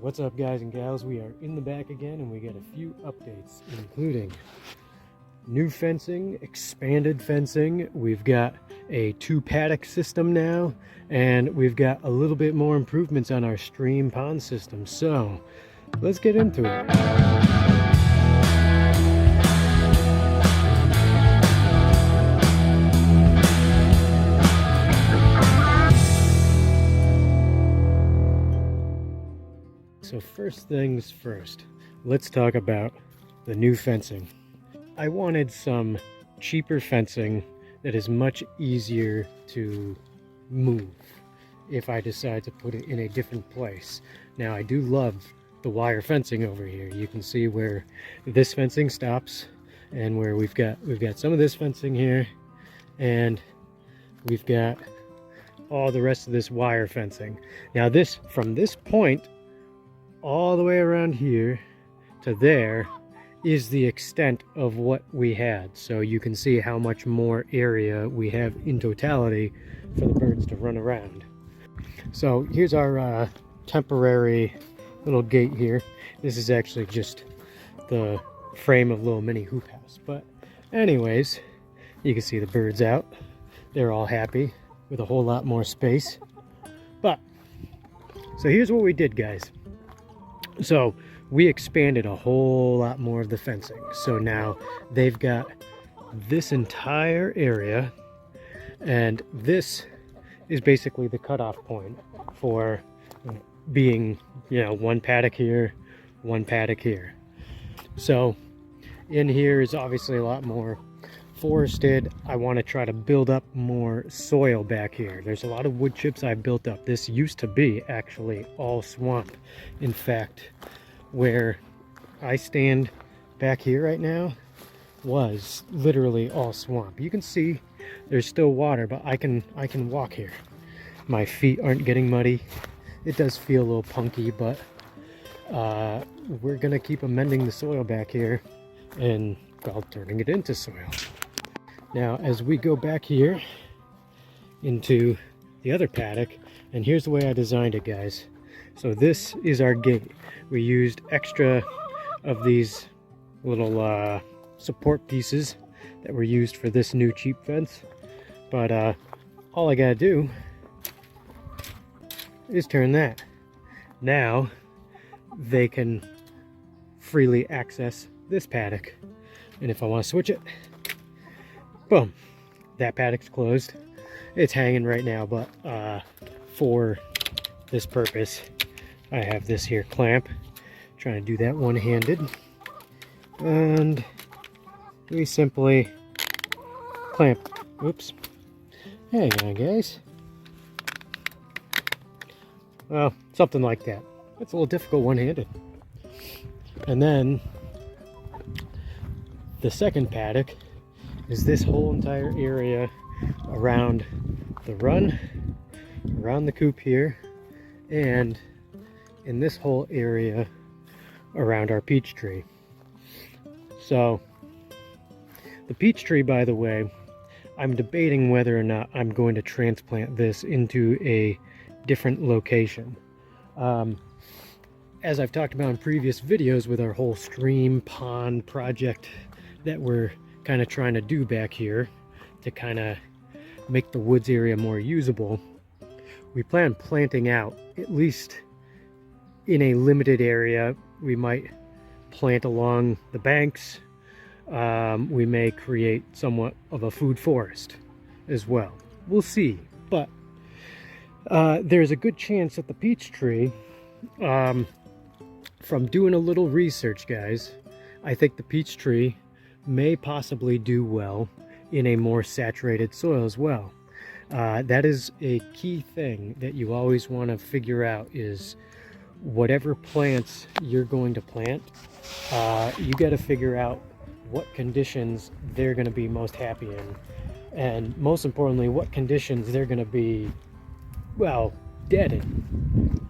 What's up, guys and gals? We are in the back again, and we got a few updates, including new fencing, expanded fencing. We've got a two-paddock system now, and we've got a little bit more improvements on our stream pond system. So let's get into it. So first things first, let's talk about the new fencing. I wanted some cheaper fencing that is much easier to move if I decide to put it in a different place. Now I do love the wire fencing over here. You can see where this fencing stops and where we've got some of this fencing here, and we've got all the rest of this wire fencing. Now this, from this point all the way around here to there, is the extent of what we had. So you can see how much more area we have in totality for the birds to run around. So here's our temporary little gate here. This is actually just the frame of a little mini hoop house. But anyways, you can see the birds out. They're all happy with a whole lot more space. But, so here's what we did, guys. So we expanded a whole lot more of the fencing. So now they've got this entire area, and this is basically the cutoff point for being, you know, one paddock here, one paddock here. So in here is obviously a lot more forested. I want to try to build up more soil back here. There's a lot of wood chips I built up. This used to be actually all swamp. In fact, where I stand back here right now was literally all swamp. You can see there's still water, but I can walk here. My feet aren't getting muddy. It does feel a little punky, but we're gonna keep amending the soil back here and, well, turning it into soil. Now, as we go back here into the other paddock, and here's the way I designed it, guys. So this is our gate. We used extra of these little support pieces that were used for this new cheap fence. But all I gotta do is turn that. Now they can freely access this paddock. And if I want to switch it, boom, that paddock's closed. It's hanging right now, but for this purpose, I have this here clamp. Trying to do that one-handed. And we simply clamp. Oops. Hang on, guys. Well, something like that. It's a little difficult one-handed. And then the second paddock is this whole entire area around the run, around the coop here, and in this whole area around our peach tree. So the peach tree, by the way, I'm debating whether or not I'm going to transplant this into a different location. As I've talked about in previous videos with our whole stream pond project that we're kind of trying to do back here to kind of make the woods area more usable, we plan planting out at least in a limited area. We might plant along the banks. We may create somewhat of a food forest as well. We'll see. But there's a good chance that the peach tree, from doing a little research, guys, I think the peach tree may possibly do well in a more saturated soil as well. That is a key thing that you always want to figure out, is whatever plants you're going to plant, you got to figure out what conditions they're going to be most happy in, and most importantly, what conditions they're going to be, well, dead in.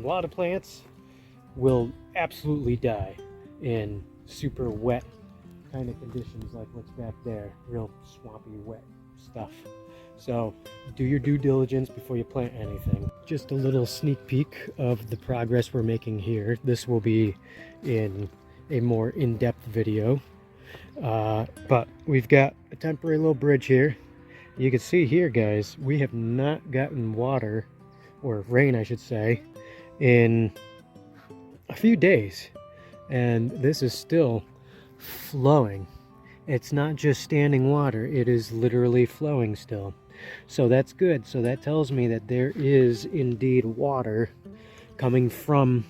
A lot of plants will absolutely die in super wet kind of conditions like what's back there, real swampy wet stuff. So do your due diligence before you plant anything. Just a little sneak peek of the progress we're making here. This will be in a more in-depth video. But we've got a temporary little bridge here. You can see here, guys, we have not gotten water, or rain I should say, in a few days. And this is still flowing. It's not just standing water, it is literally flowing still. So that's good. So that tells me that there is indeed water coming from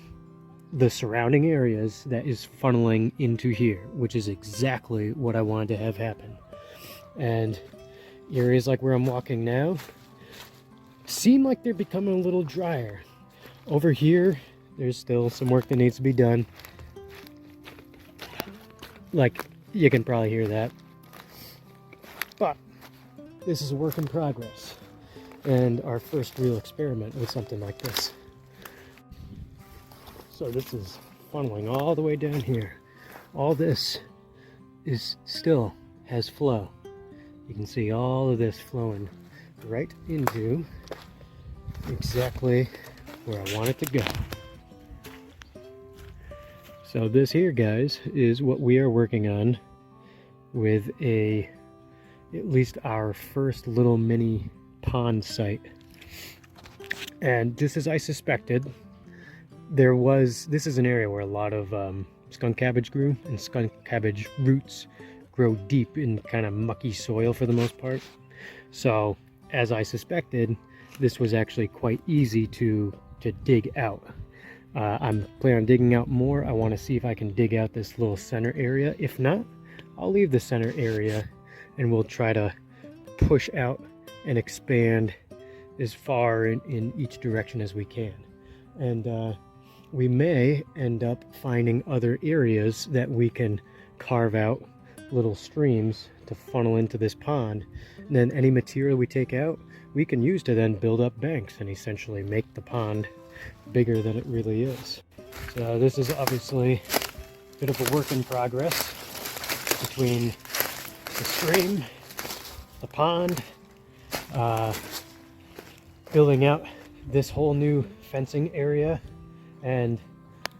the surrounding areas that is funneling into here, which is exactly what I wanted to have happen. And areas like where I'm walking now seem like they're becoming a little drier. Over here, there's still some work that needs to be done. Like, you can probably hear that. But this is a work in progress, and our first real experiment with something like this. So this is funneling all the way down here. All this is still has flow. You can see all of this flowing right into exactly where I want it to go. So this here, guys, is what we are working on with at least our first little mini pond site. And just as I suspected, this is an area where a lot of skunk cabbage grew, and skunk cabbage roots grow deep in kind of mucky soil for the most part. So as I suspected, this was actually quite easy to dig out. I'm planning on digging out more. I want to see if I can dig out this little center area. If not, I'll leave the center area and we'll try to push out and expand as far in each direction as we can. And we may end up finding other areas that we can carve out little streams to funnel into this pond. And then any material we take out, we can use to then build up banks and essentially make the pond bigger than it really is. So this is obviously a bit of a work in progress between the stream, the pond, building out this whole new fencing area. And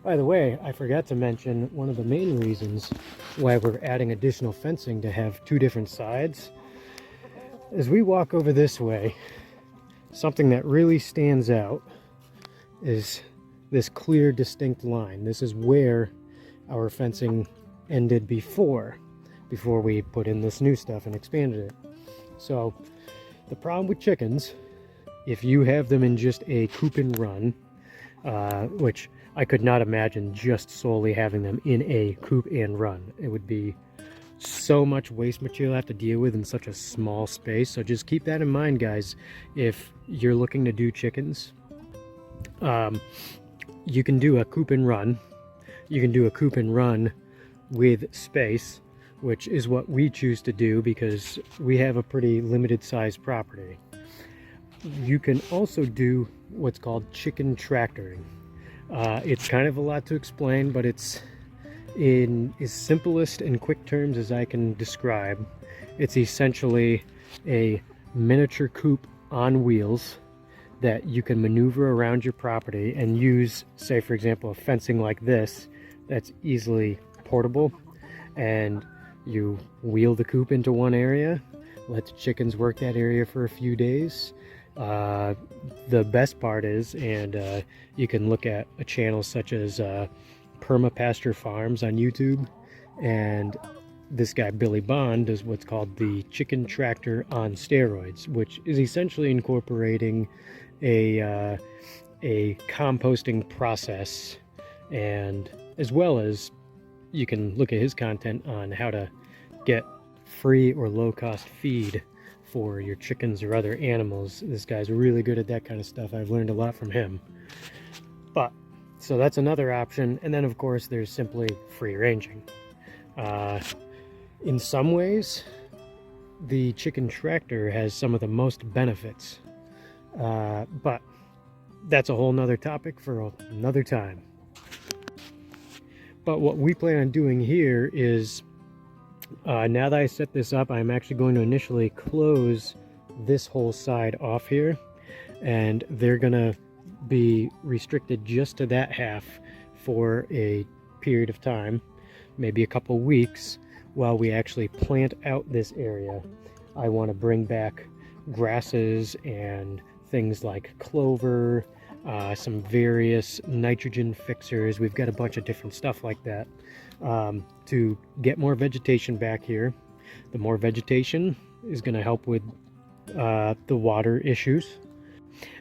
by the way, I forgot to mention one of the main reasons why we're adding additional fencing to have two different sides. As we walk over this way, something that really stands out is this clear, distinct line. This is where our fencing ended before we put in this new stuff and expanded it. So the problem with chickens, if you have them in just a coop and run, which I could not imagine just solely having them in a coop and run. It would be so much waste material I have to deal with in such a small space. So just keep that in mind, guys. If you're looking to do chickens, you can do a coop and run. You can do a coop and run with space, which is what we choose to do because we have a pretty limited size property. You can also do what's called chicken tractoring. It's kind of a lot to explain, but it's in as simplest and quick terms as I can describe. It's essentially a miniature coop on wheels that you can maneuver around your property and use, say for example, a fencing like this that's easily portable, and you wheel the coop into one area, let the chickens work that area for a few days. The best part is, and you can look at a channel such as Permapasture Farms on YouTube, and this guy Billy Bond does what's called the chicken tractor on steroids, which is essentially incorporating a composting process, and as well as you can look at his content on how to get free or low-cost feed for your chickens or other animals. This guy's really good at that kind of stuff. I've learned a lot from him. But so that's another option. And then of course there's simply free ranging. In some ways the chicken tractor has some of the most benefits, but that's a whole nother topic for another time. But what we plan on doing here is, now that I set this up, I'm actually going to initially close this whole side off here, and they're gonna be restricted just to that half for a period of time, maybe a couple weeks, while we actually plant out this area. I want to bring back grasses and things like clover, some various nitrogen fixers. We've got a bunch of different stuff like that to get more vegetation back here. The more vegetation is going to help with the water issues.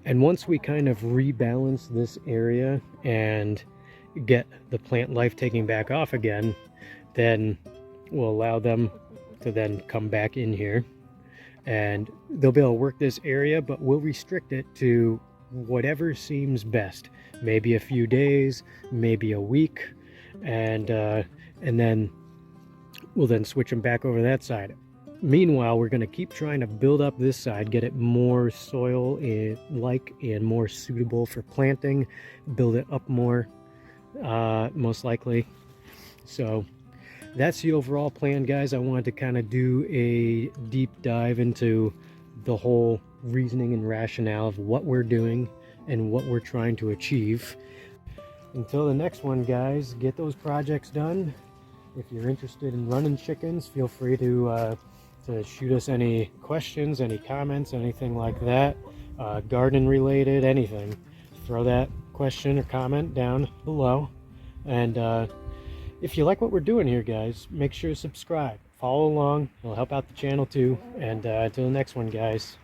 And once we kind of rebalance this area and get the plant life taking back off again, then we'll allow them to then come back in here, and they'll be able to work this area, but we'll restrict it to whatever seems best. Maybe a few days, maybe a week, and then we'll then switch them back over that side. Meanwhile, we're going to keep trying to build up this side, get it more soil-like and more suitable for planting, build it up more, most likely. So that's the overall plan, guys. I wanted to kind of do a deep dive into the whole reasoning and rationale of what we're doing and what we're trying to achieve. Until the next one, guys, get those projects done. If you're interested in running chickens, feel free to shoot us any questions, any comments, anything like that, garden related, anything. Throw that question or comment down below. And if you like what we're doing here, guys, make sure to subscribe, follow along. It'll help out the channel too. And until the next one, guys.